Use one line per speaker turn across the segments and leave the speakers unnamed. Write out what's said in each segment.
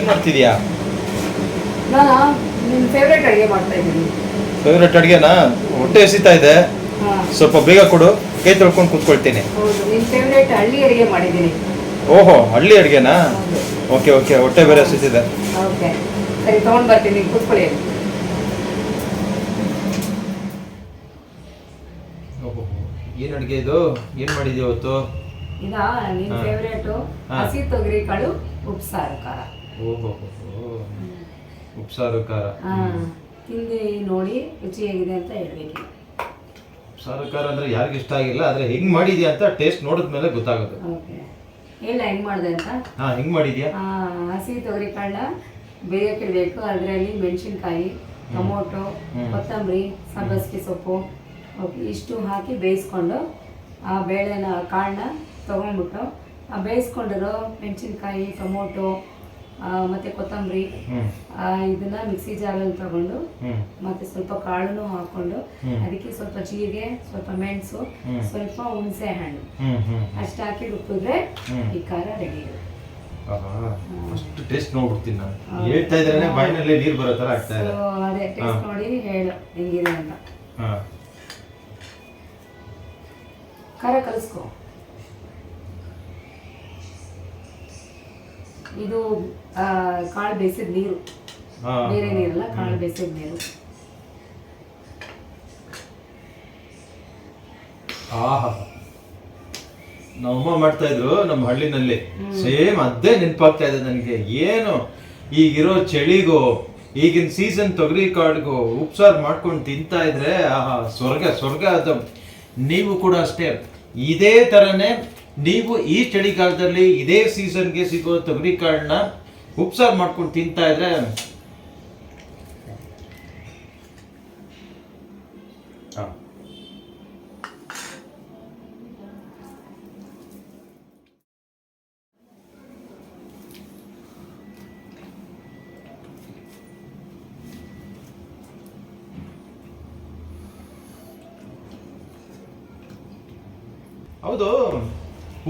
ಏನು ಮಾಡ್ತಿದ್ಯಾ?
ನಾನು ನಿನ್ನ ಫೇವ್ರೇಟ್ ಅಡುಗೆ ಮಾಡ್ತಾ ಇದ್ದೀನಿ.
ಫೇವ್ರೇಟ್ ಅಡುಗೆನಾ? ಹೊಟ್ಟೆ ಹಸಿತಾ ಇದೆ, ಸ್ವಲ್ಪ ಬೇಗ ಕೊಡು, ಕೈ ತೊಳ್ಕೊಂಡು ಕೂತ್ಕೊಳ್ತೀನಿ.
ಹೌದು, ನಿನ್ನ ಫೇವ್ರೇಟ್ ಹಳ್ಳಿ ಅಡುಗೆ ಮಾಡಿದ್ದೀನಿ.
ಓಹೋ, ಹಳ್ಳಿ ಅಡುಗೆನಾ? ಓಕೆ ಓಕೆ, ಹೊಟ್ಟೆ ಬೇರೆ ಹಸಿತಿದೆ.
ಓಕೆ ಸರಿ, ತೊಗೊಂಡು ಬರ್ತೀನಿ, ಕೂತ್ಕೊಳ್ಳಿ.
ಏನು ಅಡುಗೆ ಇದು? ಏನು ಮಾಡಿದ್ಯಾ ಇವತ್ತು?
ಇದಾ ನಿನ್ನ ಫೇವ್ರೇಟು ಹಸಿ ತೊಗರಿ ಕಾಳು ಉಪ್ಸಾರು ಖಾರ.
ಓಹೋ, ಉಪ್ಸಾರು ಖಾರ.
ತಿಂದು ನೋಡಿ ರುಚಿ ಹೇಗಿದೆ ಅಂತ ಹೇಳ್ಬೇಕು.
ಉಪ್ಸಾರು ಖಾರ ಅಂದರೆ ಯಾರಿಗೂ ಇಷ್ಟ ಆಗಿಲ್ಲ, ಆದರೆ ಹೆಂಗೆ ಮಾಡಿದ್ಯಾ ಅಂತ ಟೇಸ್ಟ್ ನೋಡಿದ್ಮೇಲೆ ಗೊತ್ತಾಗುತ್ತೆ.
ಓಕೆ, ಹೇಳ ಹೆಂಗೆ ಮಾಡಿದೆ ಅಂತ.
ಹೆಂಗೆ ಮಾಡಿದ್ಯಾ?
ಹಸಿ ತೊಗರಿ ಕಾಳನ್ನ ಬೇಯೋಕ್ಕಿಡಬೇಕು. ಅದರಲ್ಲಿ ಮೆಣಸಿನ್ಕಾಯಿ, ಟೊಮೊಟೊ, ಕೊತ್ತಂಬರಿ, ಸಬ್ಬಸಿಗೆ ಸೊಪ್ಪು ಇಷ್ಟು ಹಾಕಿ ಬೇಯಿಸ್ಕೊಂಡು ಆ ಬೇಳೆನ ಕಾಳನ್ನ ತೊಗೊಂಡ್ಬಿಟ್ಟು ಆ ಬೇಯಿಸ್ಕೊಂಡಿರೋ ಮೆಣಸಿನ್ಕಾಯಿ, ಟೊಮೊಟೊ ಮತ್ತು ಕೊತ್ತಂಬರಿ ಇದನ್ನು ಮಿಕ್ಸಿ ಜಾರಲ್ಲಿ ತಗೊಂಡು ಮತ್ತು ಸ್ವಲ್ಪ ಕಾಳನ್ನು ಹಾಕ್ಕೊಂಡು ಅದಕ್ಕೆ ಸ್ವಲ್ಪ ಜೀರಿಗೆ, ಸ್ವಲ್ಪ ಮೆಣಸು, ಸ್ವಲ್ಪ ಹುಣಸೆ ಹಣ್ಣು ಅಷ್ಟು ಹಾಕಿ ರುಬ್ಬಿದ್ರೆ ಈ ಖಾರ ರೆಡಿ ಇದೆ.
ಅಷ್ಟು ಟೇಸ್ಟ್ ನೋಡ್ಬಿಡ್ತೀನಿ ನಾನು. ಹೇಳ್ತಾ ಇದ್ರೆ ಬಾಯಿನಲ್ಲಿ ನೀರು ಬರೋ ಥರ ಆಗ್ತಾ ಇದೆ.
ಅದೇ ಟೇಸ್ಟ್ ನೋಡಿ ಹೇಳು ಹೆಂಗಿದೆ ಅಂತ. ಖಾರ ಕಲಿಸ್ಕೊ. ಇದು ಕಾಳು ಬೇಯಿಸಿದ ನೀರು, ಬೇರೆ ನೀರಲ್ಲ, ಕಾಳು ಬೇಯಿಸಿದ ನೀರು.
ನಮ್ಮಮ್ಮ ಮಾಡ್ತಾ ಇದ್ರು ನಮ್ಮ ಹಳ್ಳಿನಲ್ಲಿ, ಸೇಮ್ ಅದೇ ನೆನಪಾಗ್ತಾ ಇದೆ ನನಗೆ. ಏನು ಈಗಿರೋ ಚಳಿಗೂ ಈಗಿನ ಸೀಸನ್ ತೊಗರಿ ಕಾಳಿಗೂ ಉಪ್ಸಾರು ಮಾಡ್ಕೊಂಡು ತಿಂತಾ ಇದ್ರೆ ಸ್ವರ್ಗ ಸ್ವರ್ಗ. ಅದು ನೀವು ಕೂಡ ಅಷ್ಟೇ, ಇದೇ ಥರನೇ ನೀವು ಈ ಚಳಿಗಾಲದಲ್ಲಿ ಇದೇ ಸೀಸನ್ಗೆ ಸಿಗೋ ತೊಗರಿ ಕಾಳನ್ನ ಉಪ್ಸಾರು ಮಾಡ್ಕೊಂಡು ತಿಂತಾ ಇದ್ರೆ ಹೌದು.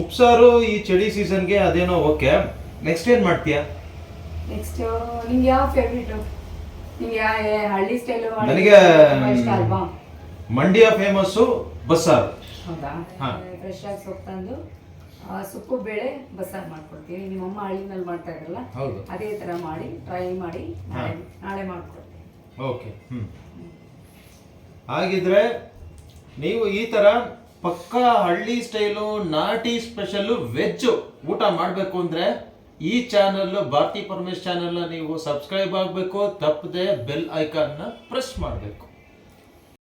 ಉಪ್ಸಾರು ಈ ಚಳಿ ಸೀಸನ್ಗೆ ಅದೇನೋ ಓಕೆ. ನೆಕ್ಸ್ಟ್ ಏನ್ ಮಾಡ್ತೀಯಾ?
ನೆಕ್ಸ್ಟ್ ನಿಂಗೆ ಯಾವ ಫೇವ್ರೇಟು? ನಿಂಗೆ ಹಳ್ಳಿ ಸ್ಟೈಲು
ನನಗೆ
ಇಷ್ಟ ಅಲ್ವಾ?
ಮಂಡ್ಯ ಫೇಮಸ್ಸು ಬಸ್ಸಾರು.
ಹೌದಾ? ಫ್ರೆಶ್ ಆಗಿ ಸೊಪ್ಪು ತಂದು ಸೊಪ್ಪು ಬೇಳೆ ಬಸ್ಸಾರು ಮಾಡ್ಕೊಡ್ತೀನಿ. ನಿಮ್ಮಮ್ಮ ಹಳ್ಳಿನಲ್ಲಿ ಮಾಡ್ತಾ ಇದ್ರಲ್ಲ, ಅದೇ ಥರ ಮಾಡಿ ಟ್ರೈ ಮಾಡಿ ನಾಳೆ ಮಾಡ್ಕೊಡ್ತೀನಿ.
ಓಕೆ. ಹಾಗಿದ್ರೆ ನೀವು ಈ ಥರ ಪಕ್ಕಾ ಹಳ್ಳಿ ಸ್ಟೈಲು ನಾಟಿ ಸ್ಪೆಷಲ್ಲು ವೆಜ್ ಊಟ ಮಾಡಬೇಕು ಅಂದರೆ ಈ ಚಾನಲ್ ಭಾರತಿ ಪರಮೇಶ್ ಚಾನಲ್ನ ನೀವು ಸಬ್ಸ್ಕ್ರೈಬ್ ಆಗಬೇಕು, ತಪ್ಪದೆ ಬೆಲ್ ಐಕಾನ್ನ ಪ್ರೆಸ್ ಮಾಡಬೇಕು.